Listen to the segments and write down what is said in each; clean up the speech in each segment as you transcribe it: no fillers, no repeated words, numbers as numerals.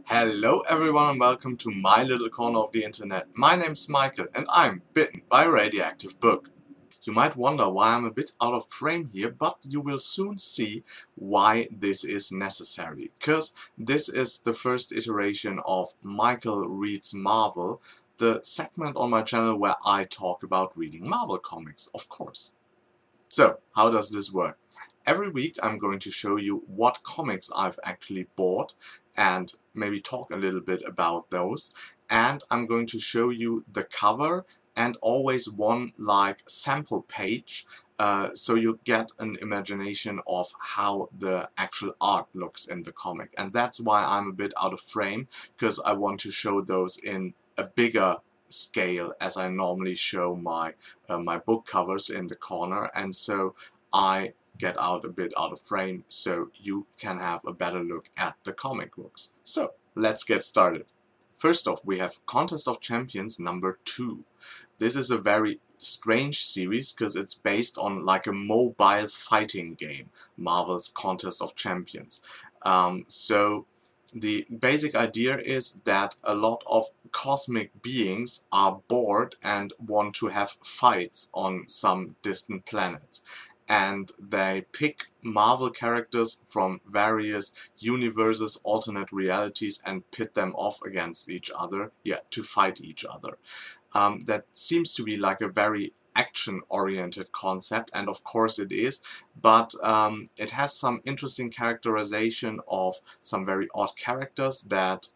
Hello everyone and welcome to my little corner of the internet. My name's Michael and I'm bitten by a radioactive bug. You might wonder why I'm a bit out of frame here, but you will soon see why this is necessary. Because this is the first iteration of Michael Reads Marvel, the segment on my channel where I talk about reading Marvel comics, of course. So, how does this work? Every week I'm going to show you what comics I've actually bought and maybe talk a little bit about those. And I'm going to show you the cover and always one like sample page so you get an imagination of how the actual art looks in the comic. And that's why I'm a bit out of frame, because I want to show those in a bigger scale as I normally show my my book covers in the corner, and so I get out a bit out of frame so you can have a better look at the comic books. So let's get started. First off, we have Contest of Champions number 2. This is a very strange series because it's based on like a mobile fighting game, Marvel's Contest of Champions. So the basic idea is that a lot of cosmic beings are bored and want to have fights on some distant planets. And they pick Marvel characters from various universes, alternate realities, and pit them off against each other, to fight each other. That seems to be like a very action-oriented concept, and of course it is, but it has some interesting characterization of some very odd characters that,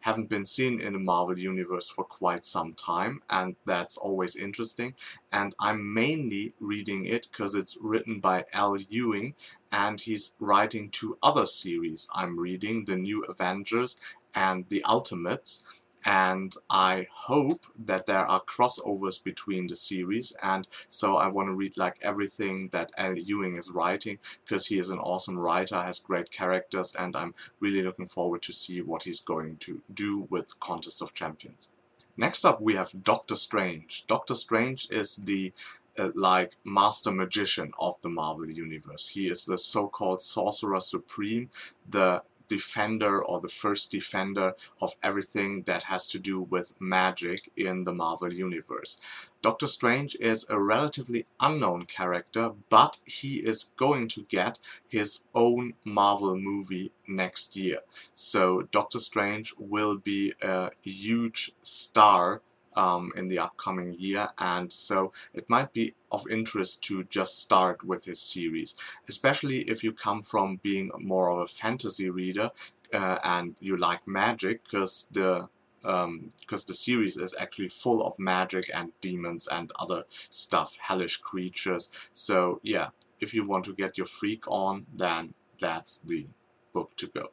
haven't been seen in the Marvel Universe for quite some time, and that's always interesting. And I'm mainly reading it because it's written by Al Ewing, and he's writing 2 other series I'm reading, The New Avengers and The Ultimates. And I hope that there are crossovers between the series, and so I want to read like everything that Al Ewing is writing, because he is an awesome writer, has great characters, and I'm really looking forward to see what he's going to do with Contest of Champions. Next up we have Doctor Strange. Doctor Strange is the like master magician of the Marvel Universe. He is the so-called Sorcerer Supreme, the defender or the first defender of everything that has to do with magic in the Marvel Universe. Doctor Strange is a relatively unknown character, but he is going to get his own Marvel movie next year. So Doctor Strange will be a huge star in the upcoming year, and so it might be of interest to just start with his series, especially if you come from being more of a fantasy reader and you like magic, because the series is actually full of magic and demons and other stuff, hellish creatures. So yeah, if you want to get your freak on, then that's the book to go.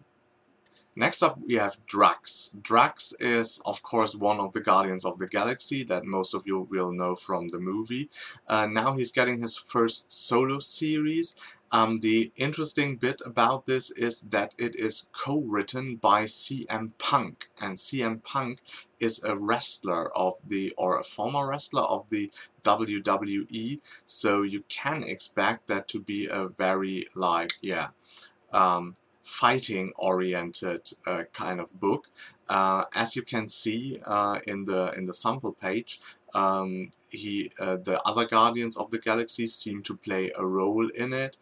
Next up we have Drax. Drax is of course one of the Guardians of the Galaxy that most of you will know from the movie. Now he's getting his first solo series. The interesting bit about this is that it is co-written by CM Punk, and CM Punk is a wrestler of the, or a former wrestler of the WWE, so you can expect that to be a very like, fighting oriented kind of book. As you can see in the sample page, the other Guardians of the Galaxy seem to play a role in it.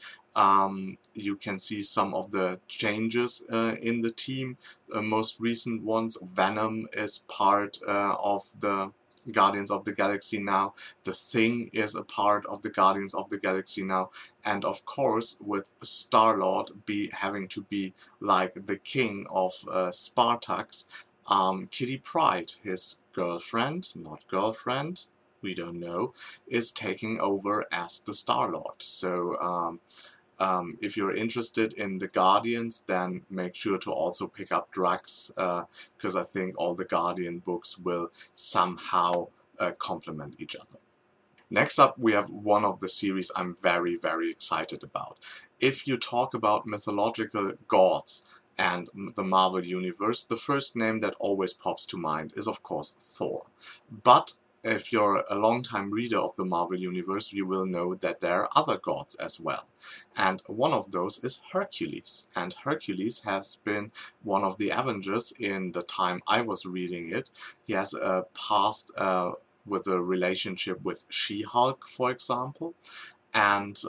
You can see some of the changes in the team. Most recent ones, Venom is part of the Guardians of the Galaxy now. The Thing is a part of the Guardians of the Galaxy now, and of course with Star-Lord having to be like the king of Spartax, Kitty Pryde, his girlfriend, not girlfriend, we don't know, is taking over as the Star-Lord. So if you're interested in the Guardians, then make sure to also pick up Drax, because I think all the Guardian books will somehow complement each other. Next up we have one of the series I'm very, very excited about. If you talk about mythological gods and the Marvel Universe, the first name that always pops to mind is of course Thor. But if you're a long-time reader of the Marvel Universe, you will know that there are other gods as well. And one of those is Hercules. And Hercules has been one of the Avengers in the time I was reading it. He has a past with a relationship with She-Hulk, for example. And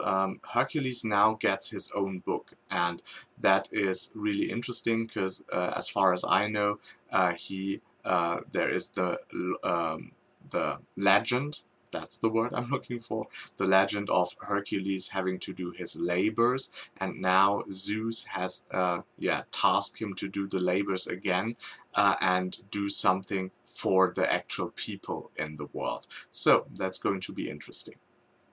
Hercules now gets his own book, and that is really interesting because, as far as I know, there is the legend. That's the word I'm looking for. The legend of Hercules having to do his labors, and now Zeus has tasked him to do the labors again and do something for the actual people in the world. So that's going to be interesting.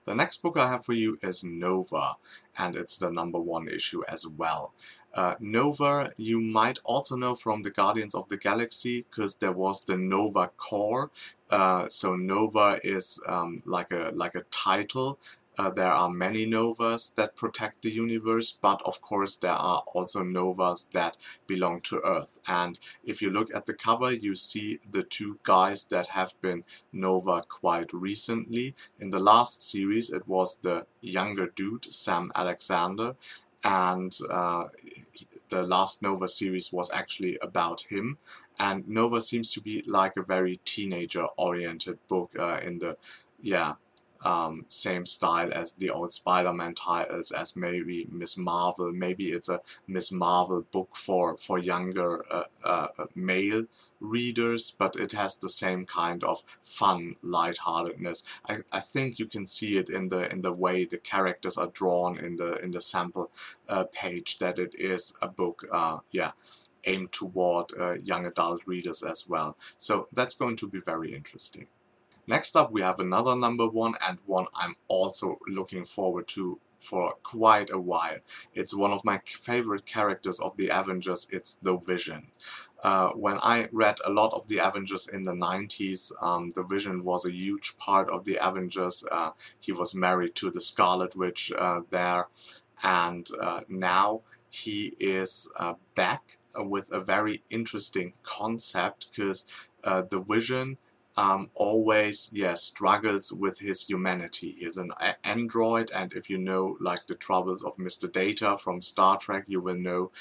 The next book I have for you is Nova, and it's the #1 issue as well. Nova you might also know from the Guardians of the Galaxy, because there was the Nova Corps. So Nova is like a title. There are many Novas that protect the universe, but of course there are also Novas that belong to Earth. And if you look at the cover, you see the two guys that have been Nova quite recently. In the last series it was the younger dude, Sam Alexander, and the last Nova series was actually about him. And Nova seems to be like a very teenager-oriented book in the same style as the old Spider-Man titles, as maybe Miss Marvel. Maybe it's a Miss Marvel book for younger male readers, but it has the same kind of fun lightheartedness. I think you can see it in the way the characters are drawn in the sample page, that it is a book aimed toward young adult readers as well. So that's going to be very interesting. Next up we have another #1, and one I'm also looking forward to for quite a while. It's one of my favorite characters of the Avengers. It's the Vision. When I read a lot of the Avengers in the 90s, the Vision was a huge part of the Avengers. He was married to the Scarlet Witch there, and now he is back with a very interesting concept, because the Vision always struggles with his humanity. He's an android, and if you know like the troubles of Mr. Data from Star Trek, you will know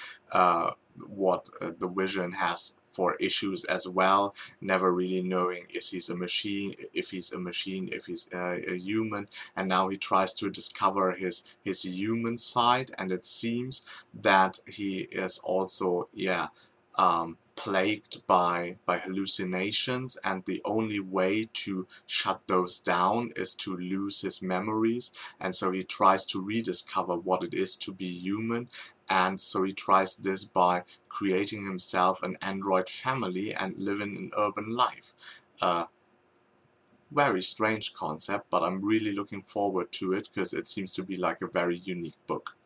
what the Vision has for issues as well, never really knowing if he's a machine, if he's a human. And now he tries to discover his human side, and it seems that he is also plagued by hallucinations, and the only way to shut those down is to lose his memories. And so he tries to rediscover what it is to be human, and so he tries this by creating himself an android family and living an urban life. Very strange concept, but I'm really looking forward to it because it seems to be like a very unique book.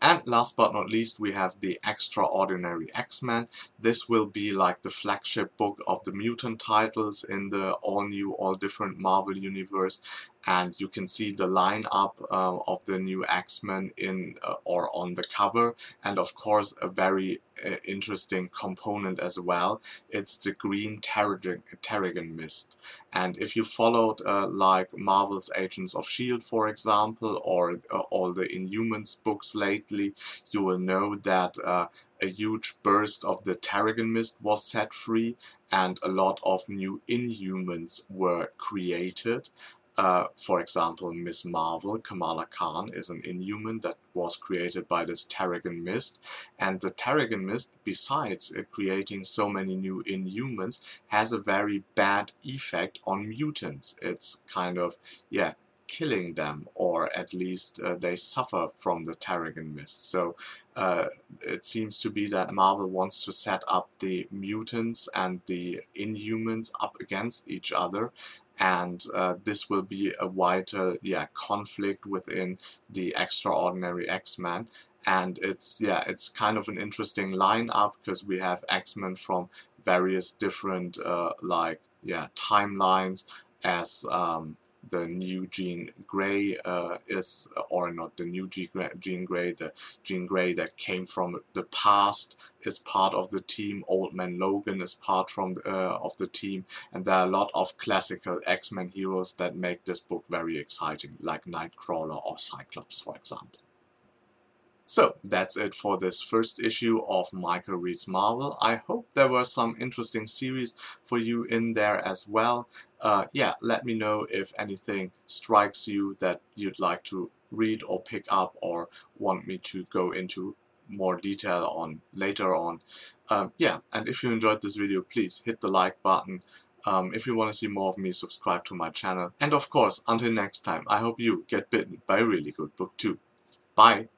And last but not least, we have the Extraordinary X-Men. This will be like the flagship book of the mutant titles in the all-new, all-different Marvel Universe. And you can see the lineup of the new X-Men in or on the cover. And of course, a very interesting component as well. It's the green Terrigen Mist. And if you followed like Marvel's Agents of S.H.I.E.L.D., for example, or all the Inhumans books lately, you will know that a huge burst of the Terrigen Mist was set free, and a lot of new Inhumans were created. For example, Miss Marvel, Kamala Khan, is an Inhuman that was created by this Terrigen Mist. And the Terrigen Mist, besides creating so many new Inhumans, has a very bad effect on mutants. It's kind of, killing them, or at least they suffer from the Terrigen Mist. So it seems to be that Marvel wants to set up the mutants and the Inhumans up against each other, and this will be a wider conflict within the Extraordinary X-Men. And it's kind of an interesting lineup, because we have X-Men from various different timelines, as the new Jean Grey is, or not the new Jean Grey, the Jean Grey that came from the past is part of the team. Old Man Logan is part of the team, and there are a lot of classical X-Men heroes that make this book very exciting, like Nightcrawler or Cyclops, for example. So that's it for this first issue of Michael Reads Marvel. I hope there were some interesting series for you in there as well. Yeah, let me know if anything strikes you that you'd like to read or pick up or want me to go into more detail on later on. Yeah, and if you enjoyed this video, please hit the like button. If you want to see more of me, subscribe to my channel. And of course, until next time, I hope you get bitten by a really good book too. Bye!